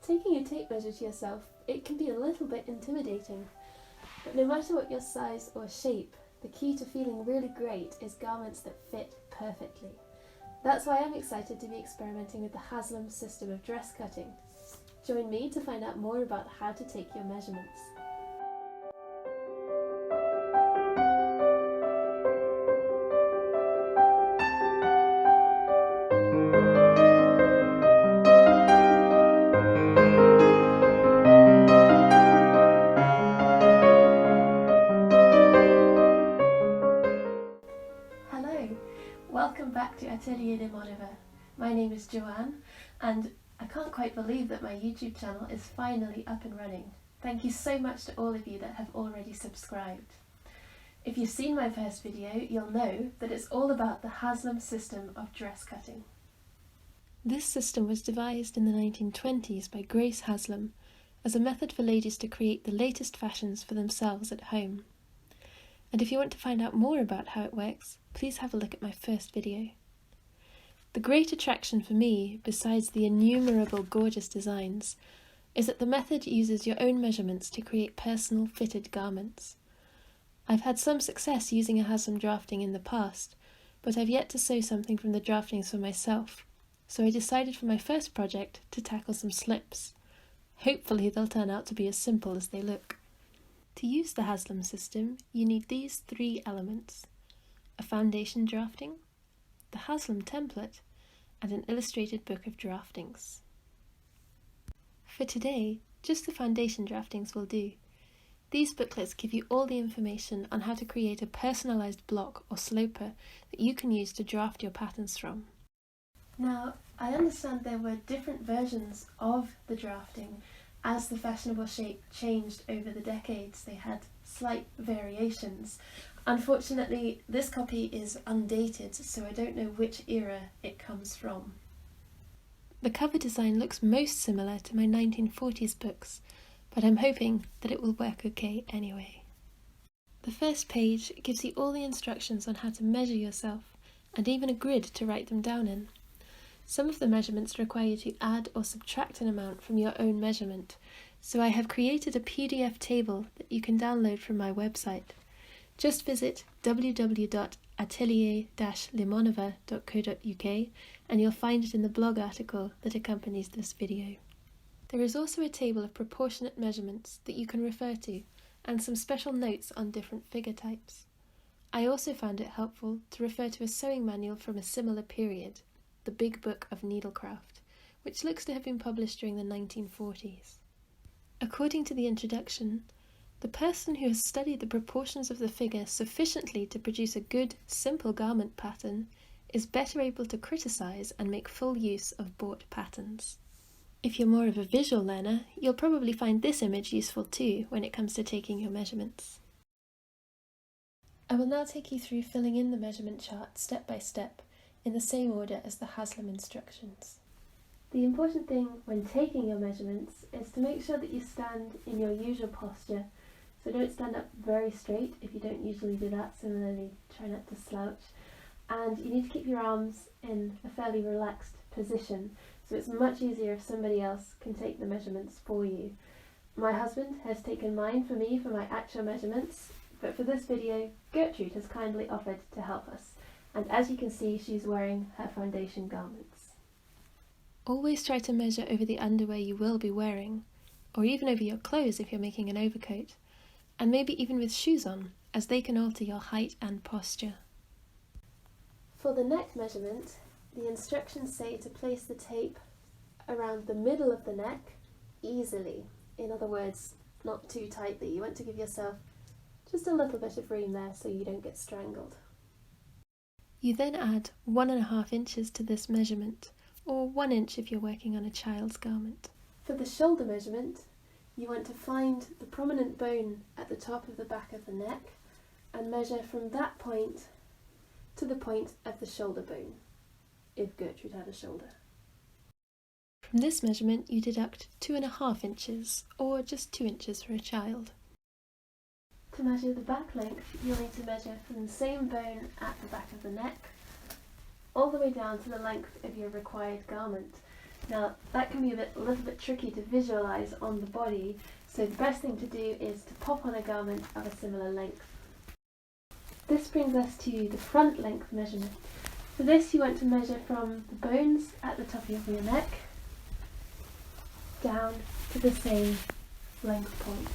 Taking a tape measure to yourself, it can be a little bit intimidating, but no matter what your size or shape, the key to feeling really great is garments that fit perfectly. That's why I'm excited to be experimenting with the Haslam System of Dresscutting. Join me to find out more about how to take your measurements. Welcome back to Atelier Limonova. My name is Joanne, and I can't quite believe that my YouTube channel is finally up and running. Thank you so much to all of you that have already subscribed. If you've seen my first video, you'll know that it's all about the Haslam System of Dresscutting. This system was devised in the 1920s by Grace Haslam as a method for ladies to create the latest fashions for themselves at home. And if you want to find out more about how it works, please have a look at my first video. The great attraction for me, besides the innumerable gorgeous designs, is that the method uses your own measurements to create personal fitted garments. I've had some success using a Haslam drafting in the past, but I've yet to sew something from the draftings for myself, so I decided for my first project to tackle some slips. Hopefully they'll turn out to be as simple as they look. To use the Haslam system, you need these three elements: a foundation drafting, the Haslam template, and an illustrated book of draftings. For today, just the foundation draftings will do. These booklets give you all the information on how to create a personalised block or sloper that you can use to draft your patterns from. Now, I understand there were different versions of the drafting. As the fashionable shape changed over the decades, they had slight variations. Unfortunately, this copy is undated, so I don't know which era it comes from. The cover design looks most similar to my 1940s books, but I'm hoping that it will work okay anyway. The first page gives you all the instructions on how to measure yourself, and even a grid to write them down in. Some of the measurements require you to add or subtract an amount from your own measurement, so I have created a PDF table that you can download from my website. Just visit www.atelier-limonova.co.uk and you'll find it in the blog article that accompanies this video. There is also a table of proportionate measurements that you can refer to, and some special notes on different figure types. I also found it helpful to refer to a sewing manual from a similar period, the Big Book of Needlecraft, which looks to have been published during the 1940s. According to the introduction, the person who has studied the proportions of the figure sufficiently to produce a good, simple garment pattern is better able to criticise and make full use of bought patterns. If you're more of a visual learner, you'll probably find this image useful too when it comes to taking your measurements. I will now take you through filling in the measurement chart step by step, in the same order as the Haslam instructions. The important thing when taking your measurements is to make sure that you stand in your usual posture, so don't stand up very straight if you don't usually do that. Similarly, try not to slouch, and you need to keep your arms in a fairly relaxed position, so it's much easier if somebody else can take the measurements for you. My husband has taken mine for me for my actual measurements, but for this video, Gertrude has kindly offered to help us. And as you can see, she's wearing her foundation garments. Always try to measure over the underwear you will be wearing, or even over your clothes if you're making an overcoat, and maybe even with shoes on, as they can alter your height and posture. For the neck measurement, the instructions say to place the tape around the middle of the neck easily. In other words, not too tightly. You want to give yourself just a little bit of room there so you don't get strangled. You then add 1.5 inches to this measurement, or 1 inch if you're working on a child's garment. For the shoulder measurement, you want to find the prominent bone at the top of the back of the neck and measure from that point to the point of the shoulder bone, if Gertrude had a shoulder. From this measurement you deduct 2.5 inches, or just 2 inches for a child. To measure the back length, you'll need to measure from the same bone at the back of the neck all the way down to the length of your required garment. Now that can be a little bit tricky to visualise on the body, so the best thing to do is to pop on a garment of a similar length. This brings us to the front length measurement. For this you want to measure from the bones at the top of your neck down to the same length point,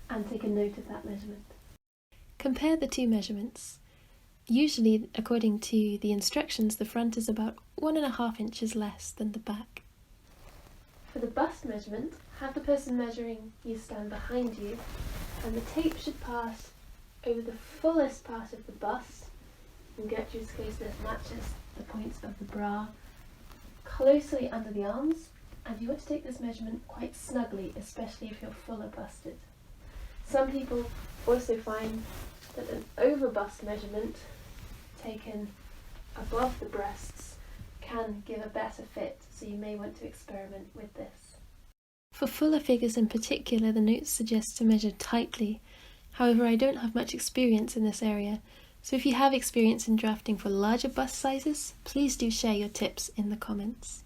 and take a note of that measurement. Compare the two measurements. Usually, according to the instructions, the front is about 1.5 inches less than the back. For the bust measurement, have the person measuring you stand behind you, and the tape should pass over the fullest part of the bust, in Gertrude's case this matches the points of the bra, closely under the arms, and you want to take this measurement quite snugly, especially if you're fuller busted. Some people also find that an over bust measurement taken above the breasts can give a better fit, so you may want to experiment with this. For fuller figures in particular, the notes suggest to measure tightly. However, I don't have much experience in this area, so if you have experience in drafting for larger bust sizes, please do share your tips in the comments.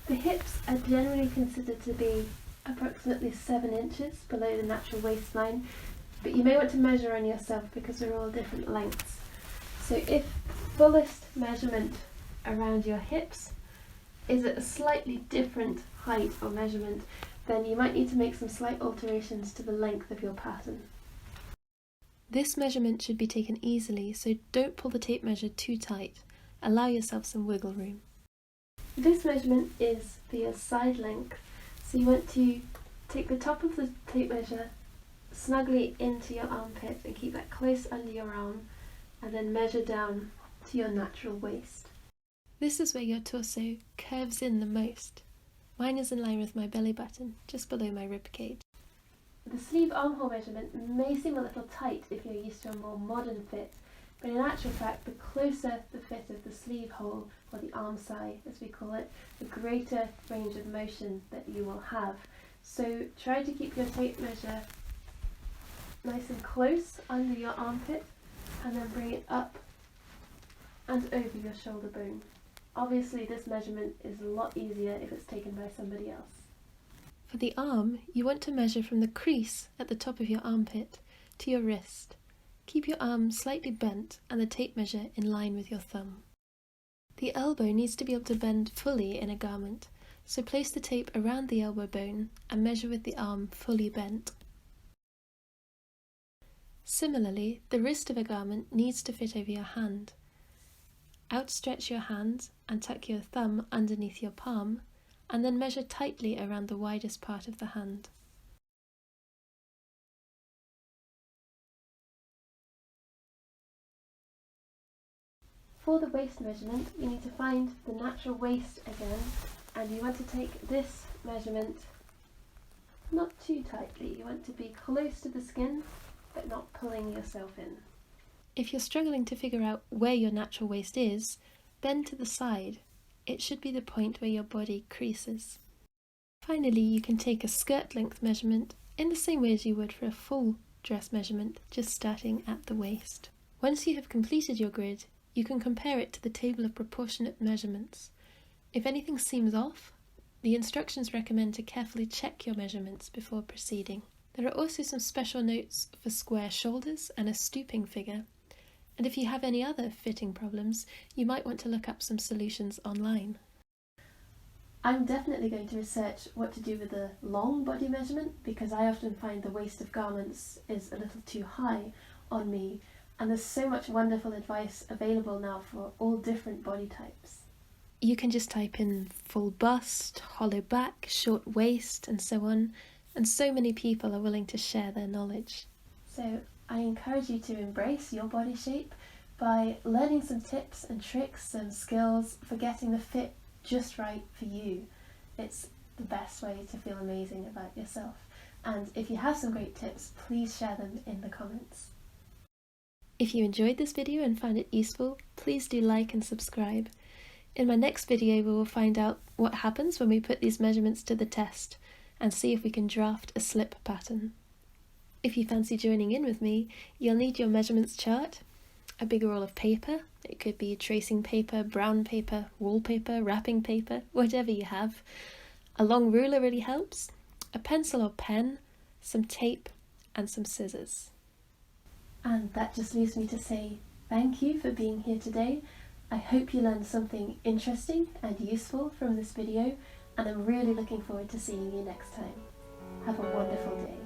The hips are generally considered to be approximately 7 inches below the natural waistline, but you may want to measure on yourself because they're all different lengths. So if the fullest measurement around your hips is at a slightly different height or measurement, then you might need to make some slight alterations to the length of your pattern. This measurement should be taken easily, so don't pull the tape measure too tight. Allow yourself some wiggle room. This measurement is for your side length, so you want to take the top of the tape measure snugly into your armpit and keep that close under your arm, and then measure down to your natural waist. This is where your torso curves in the most. Mine is in line with my belly button, just below my ribcage. The sleeve armhole measurement may seem a little tight if you're used to a more modern fit, but in actual fact the closer the fit of the sleeve hole, or the arm side as we call it, the greater range of motion that you will have. So try to keep your tape measure nice and close under your armpit, and then bring it up and over your shoulder bone. Obviously this measurement is a lot easier if it's taken by somebody else. For the arm, you want to measure from the crease at the top of your armpit to your wrist. Keep your arm slightly bent and the tape measure in line with your thumb. The elbow needs to be able to bend fully in a garment, so place the tape around the elbow bone and measure with the arm fully bent. Similarly, the wrist of a garment needs to fit over your hand. Outstretch your hand and tuck your thumb underneath your palm, and then measure tightly around the widest part of the hand. For the waist measurement, you need to find the natural waist again, and you want to take this measurement not too tightly. You want to be close to the skin, but not pulling yourself in. If you're struggling to figure out where your natural waist is, bend to the side. It should be the point where your body creases. Finally, you can take a skirt length measurement in the same way as you would for a full dress measurement, just starting at the waist. Once you have completed your grid, you can compare it to the table of proportionate measurements. If anything seems off, the instructions recommend to carefully check your measurements before proceeding. There are also some special notes for square shoulders and a stooping figure, and if you have any other fitting problems, you might want to look up some solutions online. I'm definitely going to research what to do with the long body measurement, because I often find the waist of garments is a little too high on me, and there's so much wonderful advice available now for all different body types. You can just type in full bust, hollow back, short waist, and so on, and so many people are willing to share their knowledge. So I encourage you to embrace your body shape by learning some tips and tricks, some skills for getting the fit just right for you. It's the best way to feel amazing about yourself. And if you have some great tips, please share them in the comments. If you enjoyed this video and found it useful, please do like and subscribe. In my next video, we will find out what happens when we put these measurements to the test and see if we can draft a slip pattern. If you fancy joining in with me, you'll need your measurements chart, a big roll of paper. It could be tracing paper, brown paper, wallpaper, wrapping paper, whatever you have. A long ruler really helps, a pencil or pen, some tape, and some scissors. And that just leaves me to say thank you for being here today. I hope you learned something interesting and useful from this video, and I'm really looking forward to seeing you next time. Have a wonderful day.